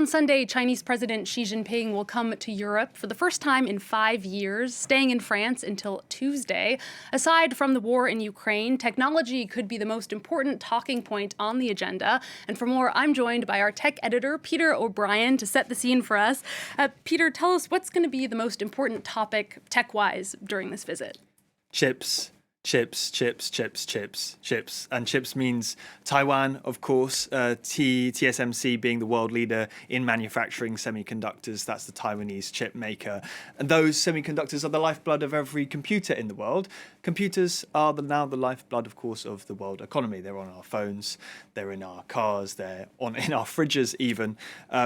On Sunday, Chinese President Xi Jinping will come to Europe for the first time in 5 years, staying in France until Tuesday. Aside from the war in Ukraine, technology could be the most important talking point on the agenda. And for more, I'm joined by our tech editor, Peter O'Brien, to set the scene for us. Peter, tell us what's going to be the most important topic tech-wise during this visit. Chips. And chips means Taiwan, of course, TSMC being the world leader in manufacturing semiconductors. That's the Taiwanese chip maker. And those semiconductors are the lifeblood of every computer in the world. Computers are now the lifeblood, of course, of the world economy. They're on our phones, they're in our cars, they're in our fridges even.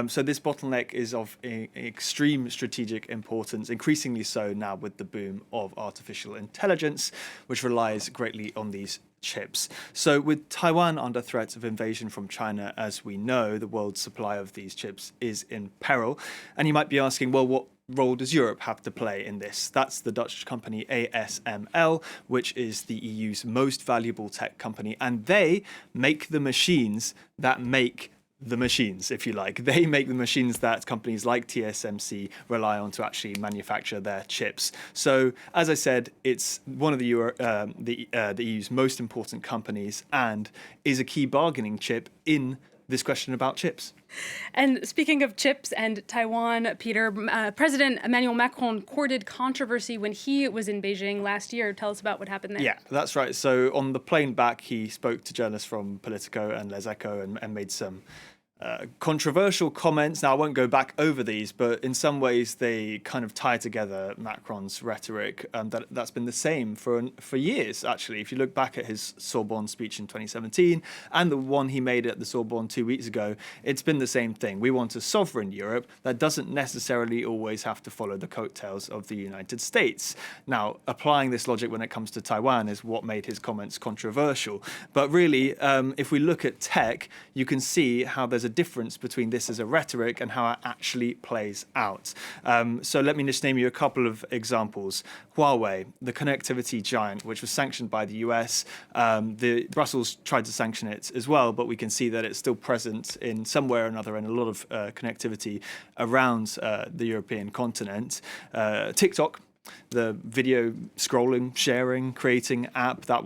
So this bottleneck is of extreme strategic importance, increasingly so now with the boom of artificial intelligence, which relies greatly on these chips. So with Taiwan under threat of invasion from China, as we know, the world's supply of these chips is in peril. And you might be asking, well, what role does Europe have to play in this? That's the Dutch company ASML, which is the EU's most valuable tech company. And they make the machines that make the machines, if you like. They make the machines that companies like TSMC rely on to actually manufacture their chips. So, as I said, it's one of the EU's most important companies and is a key bargaining chip in this question about chips. And speaking of chips and Taiwan, Peter, President Emmanuel Macron courted controversy when he was in Beijing last year. Tell us about what happened there. Yeah, that's right. So on the plane back, he spoke to journalists from Politico and Les Echos and made some controversial comments. Now, I won't go back over these, but in some ways they kind of tie together Macron's rhetoric. That's been the same for years, actually. If you look back at his Sorbonne speech in 2017 and the one he made at the Sorbonne 2 weeks ago, it's been the same thing. We want a sovereign Europe that doesn't necessarily always have to follow the coattails of the United States. Now, applying this logic when it comes to Taiwan is what made his comments controversial. But really, if we look at tech, you can see how there's a difference between this as a rhetoric and how it actually plays out. So let me just name you a couple of examples. Huawei, the connectivity giant, which was sanctioned by the US. Brussels tried to sanction it as well, but we can see that it's still present in some way or another in a lot of connectivity around the European continent. TikTok, the video scrolling, sharing, creating app that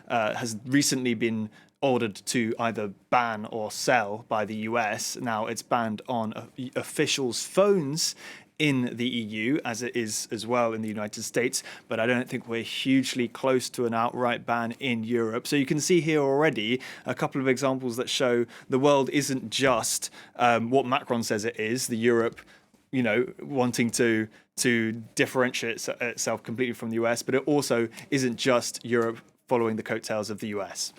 has recently been ordered to either ban or sell by the US. Now it's banned on officials' phones in the EU, as it is as well in the United States, but I don't think we're hugely close to an outright ban in Europe. So you can see here already a couple of examples that show the world isn't just what Macron says it is, the Europe, wanting to differentiate itself completely from the US, but it also isn't just Europe following the coattails of the US.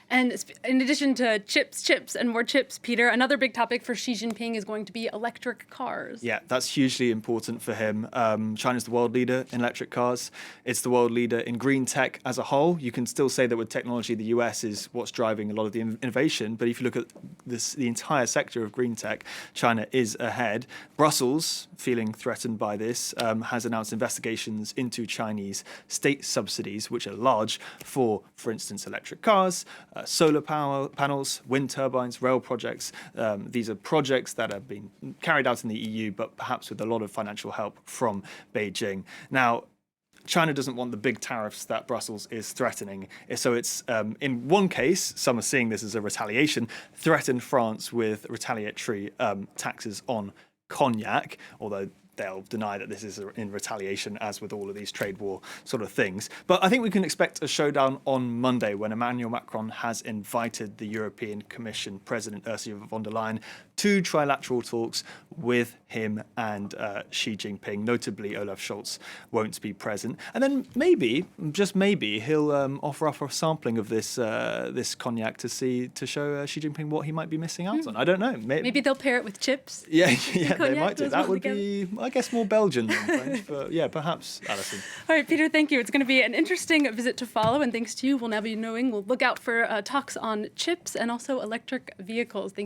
And in addition to chips, and more chips, Peter, another big topic for Xi Jinping is going to be electric cars. Yeah, that's hugely important for him. China's the world leader in electric cars. It's the world leader in green tech as a whole. You can still say that with technology, the US is what's driving a lot of the innovation. But if you look at the entire sector of green tech, China is ahead. Brussels, feeling threatened by this, has announced investigations into Chinese state subsidies, which are large for instance, electric cars, solar power panels, wind turbines, rail projects. These are projects that have been carried out in the EU, but perhaps with a lot of financial help from Beijing. Now, China doesn't want the big tariffs that Brussels is threatening. So it's, in one case, some are seeing this as a retaliation, threatened France with retaliatory taxes on cognac, although they'll deny that this is in retaliation, as with all of these trade war sort of things. But I think we can expect a showdown on Monday when Emmanuel Macron has invited the European Commission President Ursula von der Leyen to trilateral talks with him and Xi Jinping. Notably, Olaf Scholz won't be present. And then maybe, just maybe, he'll offer up a sampling of this cognac to show Xi Jinping what he might be missing out on. I don't know. Maybe they'll pair it with chips. Yeah, they might do. That would be, I guess, more Belgian than French, but yeah, perhaps, Alison. All right, Peter, thank you. It's going to be an interesting visit to follow, and thanks to you, we'll now be knowing. We'll look out for talks on chips and also electric vehicles.